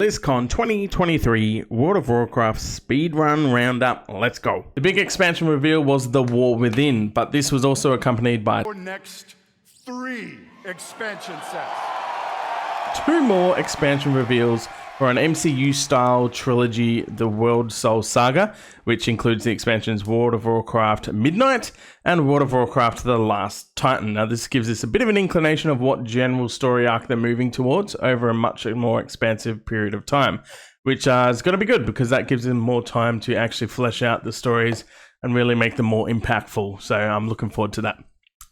Blizzcon 2023 World of Warcraft Speedrun Roundup. Let's go. The big expansion reveal was the War Within, but this was also accompanied by Our next 3 expansion sets. 2 more expansion reveals for an MCU-style trilogy, the World Soul Saga, which includes the expansions World of Warcraft Midnight and World of Warcraft The Last Titan. Now, this gives us a bit of an inclination of what general story arc they're moving towards over a much more expansive period of time, which is going to be good because that gives them more time to actually flesh out the stories and really make them more impactful. So I'm looking forward to that.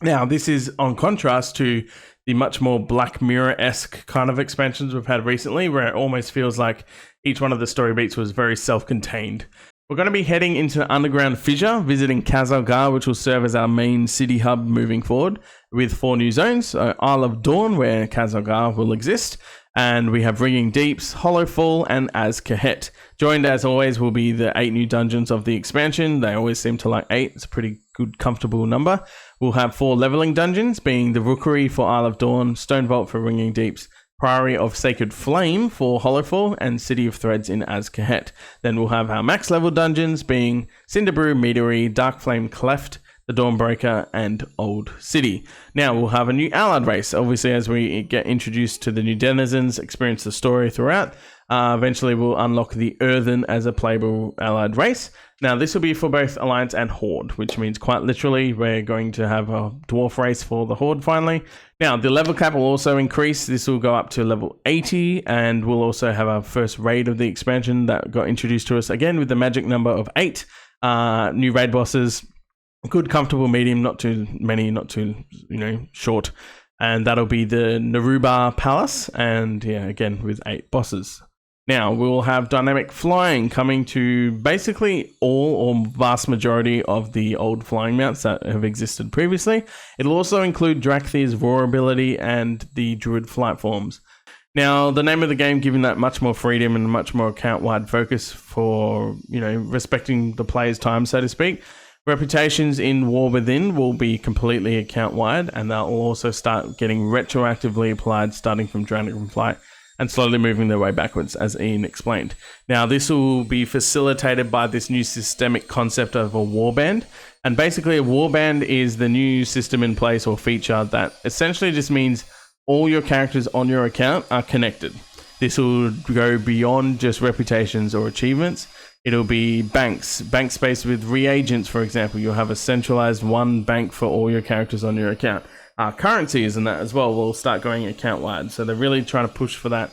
Now, this is on contrast to the much more Black Mirror-esque kind of expansions we've had recently, where it almost feels like each one of the story beats was very self-contained. We're going to be heading into Underground Fissure, visiting Khazar, which will serve as our main city hub moving forward, with 4 new zones. Isle of Dawn, where Khazar will exist, and we have Ringing Deeps, Hollowfall, and Az-Kahet. Joined, as always, will be the 8 new dungeons of the expansion. They always seem to like 8. It's a pretty good, comfortable number. We'll have 4 leveling dungeons, being the Rookery for Isle of Dawn, Stone Vault for Ringing Deeps, Priory of Sacred Flame for Hollowfall, and City of Threads in Az-Kahet. Then we'll have our max level dungeons, being Cinderbrew, Meadery, Dark Flame Cleft, the Dawnbreaker, and Old City. Now, we'll have a new allied race. Obviously, as we get introduced to the new denizens, experience the story throughout, eventually we'll unlock the Earthen as a playable allied race. Now, this will be for both Alliance and Horde, which means quite literally we're going to have a dwarf race for the Horde finally. Now, the level cap will also increase. This will go up to level 80, and we'll also have our first raid of the expansion that got introduced to us again with the magic number of 8. New raid bosses. Good, comfortable, medium, not too many, not too, short. And that'll be the Naruba Palace, and yeah, again, with 8 bosses. Now, we'll have dynamic flying coming to basically all or vast majority of the old flying mounts that have existed previously. It'll also include Drakthir's Roar ability and the Druid flight forms. Now, the name of the game, giving that much more freedom and much more account-wide focus for, respecting the player's time, so to speak. Reputations in War Within will be completely account-wide, and they'll also start getting retroactively applied starting from Dragonflight and slowly moving their way backwards, as Ian explained. Now, this will be facilitated by this new systemic concept of a warband. And basically, a warband is the new system in place or feature that essentially just means all your characters on your account are connected. This will go beyond just reputations or achievements. It'll be bank space with reagents, for example. You'll have a centralized one bank for all your characters on your account. Currencies and that as well will start going account-wide. So they're really trying to push for that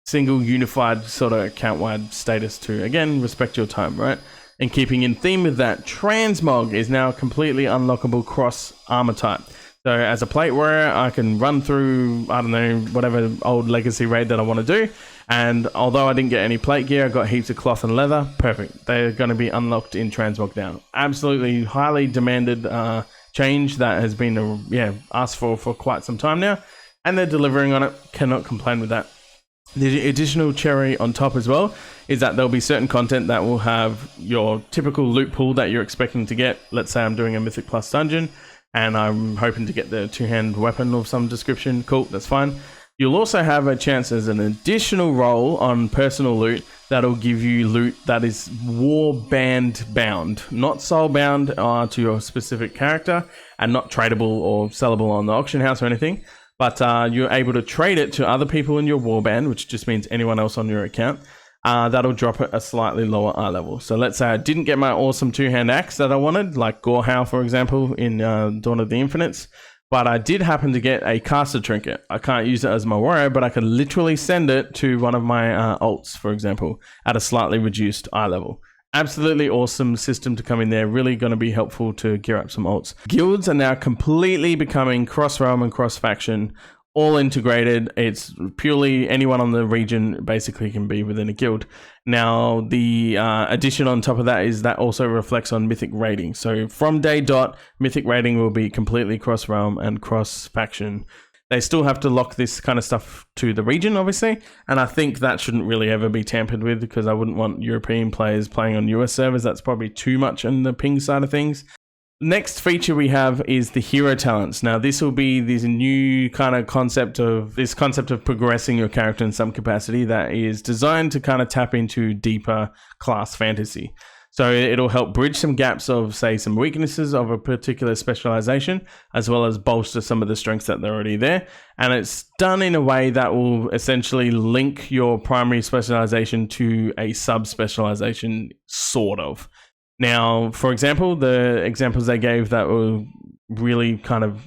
single unified sort of account-wide status to, again, respect your time, right? And keeping in theme with that, Transmog is now completely unlockable cross-armor type. So as a plate wearer, I can run through, whatever old legacy raid that I want to do. And although I didn't get any plate gear, I got heaps of cloth and leather. Perfect. They're going to be unlocked in Transmog now. Absolutely highly demanded change that has been asked for quite some time now, and they're delivering on it. Cannot complain with that. The additional cherry on top as well is that there'll be certain content that will have your typical loot pool that you're expecting to get. Let's say I'm doing a Mythic Plus dungeon and I'm hoping to get the 2-hand weapon of some description. Cool, that's fine. You'll also have a chance as an additional roll on personal loot that'll give you loot that is warband bound, not soul bound to your specific character, and not tradable or sellable on the auction house or anything. But you're able to trade it to other people in your warband, which just means anyone else on your account. That'll drop it a slightly lower eye level. So let's say I didn't get my awesome 2-hand axe that I wanted, like Gorehow, for example, in Dawn of the Infinites. But I did happen to get a caster trinket. I can't use it as my warrior, but I can literally send it to one of my alts, for example, at a slightly reduced eye level. Absolutely awesome system to come in there. Really going to be helpful to gear up some alts. Guilds are now completely becoming cross-realm and cross-faction, all integrated. It's purely anyone on the region basically can be within a guild. Now, the addition on top of that is that also reflects on Mythic raiding. So from day dot, Mythic raiding will be completely cross-realm and cross-faction. They still have to lock this kind of stuff to the region, obviously, and I think that shouldn't really ever be tampered with because I wouldn't want European players playing on US servers. That's probably too much on the ping side of things. Next feature we have is the hero talents. Now, this will be this new kind of concept of progressing your character in some capacity that is designed to kind of tap into deeper class fantasy. So it'll help bridge some gaps of, say, some weaknesses of a particular specialization, as well as bolster some of the strengths that are already there. And it's done in a way that will essentially link your primary specialization to a sub-specialization, sort of. Now, for example, the examples they gave that were really kind of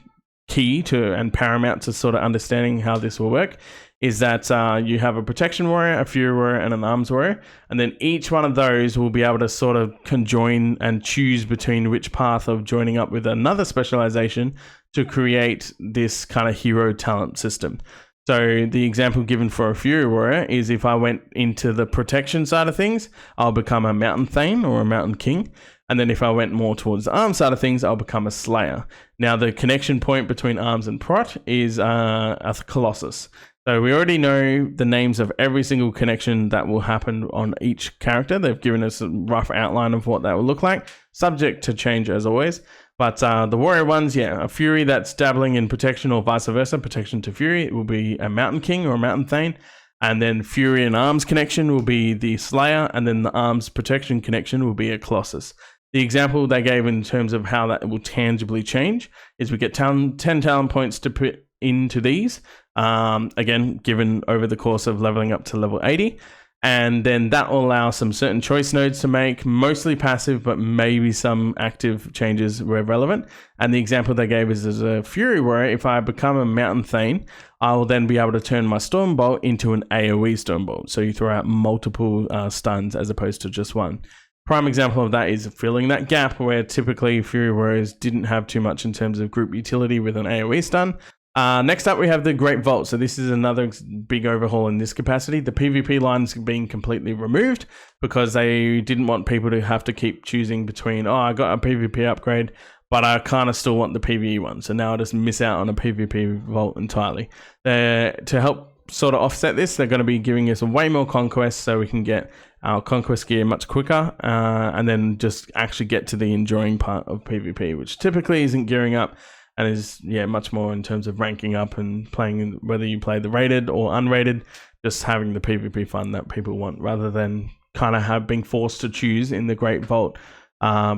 key to and paramount to sort of understanding how this will work is that you have a protection warrior, a fury warrior, and an arms warrior. And then each one of those will be able to sort of conjoin and choose between which path of joining up with another specialization to create this kind of hero talent system. So the example given for a Fury Warrior is if I went into the protection side of things, I'll become a Mountain Thane or a Mountain King. And then if I went more towards the arms side of things, I'll become a Slayer. Now the connection point between arms and prot is a Colossus. So we already know the names of every single connection that will happen on each character. They've given us a rough outline of what that will look like, subject to change as always. But the warrior ones, a Fury that's dabbling in protection or vice versa, protection to Fury, it will be a Mountain King or a Mountain Thane. And then Fury and Arms connection will be the Slayer, and then the Arms protection connection will be a Colossus. The example they gave in terms of how that will tangibly change is we get 10 talent points to put into these, again, given over the course of leveling up to level 80. And then that will allow some certain choice nodes to make, mostly passive, but maybe some active changes where relevant. And the example they gave is as a Fury Warrior, if I become a Mountain Thane, I will then be able to turn my Stormbolt into an AoE Stormbolt. So you throw out multiple stuns as opposed to just one. Prime example of that is filling that gap where typically Fury Warriors didn't have too much in terms of group utility with an AoE stun. Next up, we have the Great Vault. So this is another big overhaul in this capacity. The PvP line's being completely removed because they didn't want people to have to keep choosing between, I got a PvP upgrade, but I kind of still want the PvE one. So now I just miss out on a PvP vault entirely. To help sort of offset this, they're going to be giving us way more conquests so we can get our conquest gear much quicker and then just actually get to the enjoying part of PvP, which typically isn't gearing up. And is much more in terms of ranking up and playing, whether you play the rated or unrated, just having the PvP fun that people want, rather than kind of being forced to choose in the Great Vault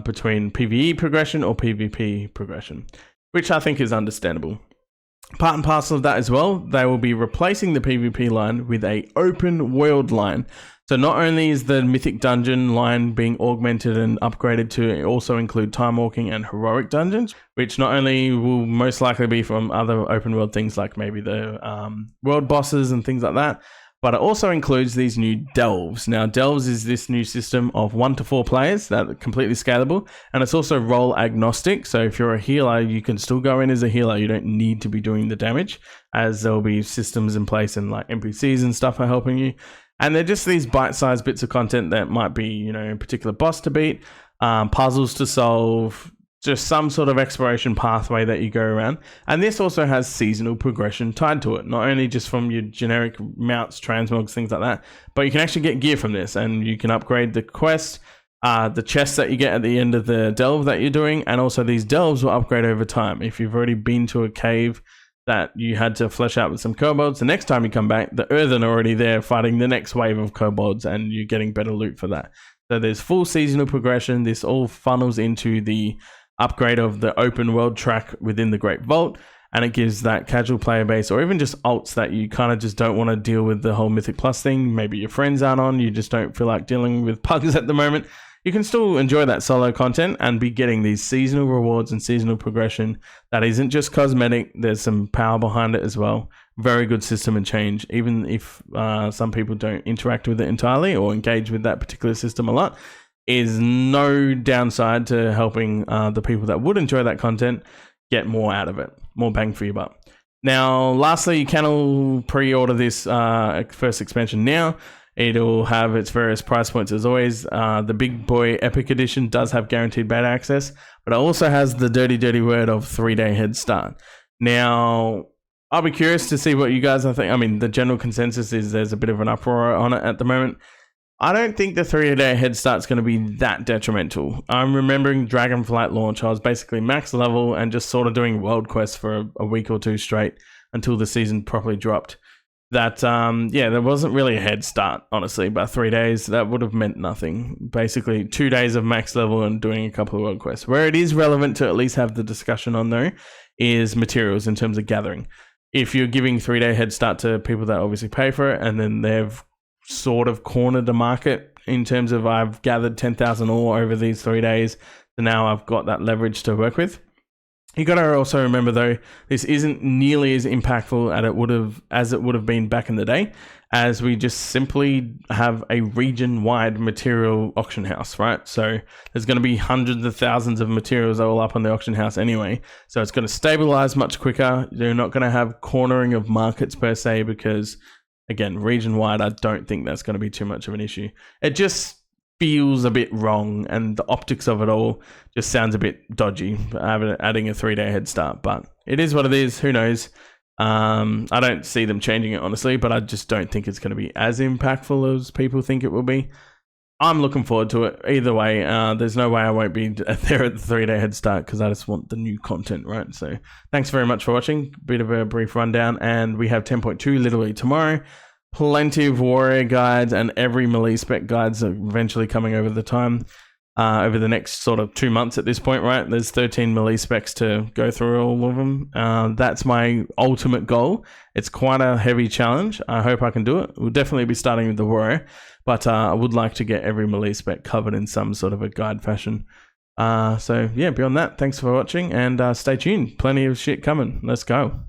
between PvE progression or PvP progression, which I think is understandable. Part and parcel of that as well, they will be replacing the PvP line with a open world line. So not only is the Mythic Dungeon line being augmented and upgraded to also include Time Walking and Heroic Dungeons, which not only will most likely be from other open world things like maybe the world bosses and things like that, but it also includes these new Delves. Now, Delves is this new system of 1 to 4 players that are completely scalable, and it's also role agnostic. So if you're a healer, you can still go in as a healer. You don't need to be doing the damage, as there'll be systems in place and like NPCs and stuff are helping you. And they're just these bite-sized bits of content that might be, a particular boss to beat, puzzles to solve, just some sort of exploration pathway that you go around. And this also has seasonal progression tied to it, not only just from your generic mounts, transmogs, things like that, but you can actually get gear from this, and you can upgrade the quest, the chests that you get at the end of the delve that you're doing, and also these delves will upgrade over time. If you've already been to a cave that you had to flesh out with some kobolds, the next time you come back, the earthen are already there fighting the next wave of kobolds, and you're getting better loot for that. So there's full seasonal progression. This all funnels into the upgrade of the open world track within the Great Vault, and it gives that casual player base, or even just alts that you kind of just don't want to deal with the whole Mythic Plus thing. Maybe your friends aren't on, you just don't feel like dealing with pugs at the moment. You can still enjoy that solo content and be getting these seasonal rewards and seasonal progression that isn't just cosmetic. There's some power behind it as well. Very good system and change, even if some people don't interact with it entirely or engage with that particular system a lot. Is no downside to helping the people that would enjoy that content get more out of it, more bang for your buck. Now, lastly, you can all pre-order this first expansion now. It'll have its various price points as always. The Big Boy Epic Edition does have guaranteed beta access, but it also has the dirty word of 3-day head start. Now, I'll be curious to see what you guys think. I mean, the general consensus is there's a bit of an uproar on it at the moment. I don't think the 3-day head start's going to be that detrimental. I'm remembering Dragonflight launch. I was basically max level and just sort of doing world quests for a week or two straight until the season properly dropped. That, there wasn't really a head start, honestly. By 3 days, that would have meant nothing. Basically, 2 days of max level and doing a couple of world quests. Where it is relevant to at least have the discussion on, though, is materials in terms of gathering. If you're giving 3-day head start to people that obviously pay for it, and then they've sort of cornered the market in terms of I've gathered 10,000 ore over these 3 days, so now I've got that leverage to work with. You got to also remember though, this isn't nearly as impactful as it would have been back in the day, as we just simply have a region-wide material auction house, right? So there's going to be hundreds of thousands of materials all up on the auction house anyway. So it's going to stabilize much quicker. You're not going to have cornering of markets per se, because again, region-wide, I don't think that's going to be too much of an issue. It just feels a bit wrong, and the optics of it all just sounds a bit dodgy, adding a 3-day head start. But it is what it is. Who knows? I don't see them changing it, honestly, but I just don't think it's going to be as impactful as people think it will be. I'm looking forward to it. Either way, there's no way I won't be there at the 3-day head start, because I just want the new content, right? So thanks very much for watching. Bit of a brief rundown, and we have 10.2 literally tomorrow. Plenty of warrior guides and every melee spec guides are eventually coming over the next sort of 2 months at this point, right? There's 13 melee specs to go through all of them. That's my ultimate goal. It's quite a heavy challenge. I hope I can do it. We'll definitely be starting with the warrior, but I would like to get every melee spec covered in some sort of a guide fashion. So yeah, beyond that, thanks for watching, and stay tuned. Plenty of shit coming. Let's go.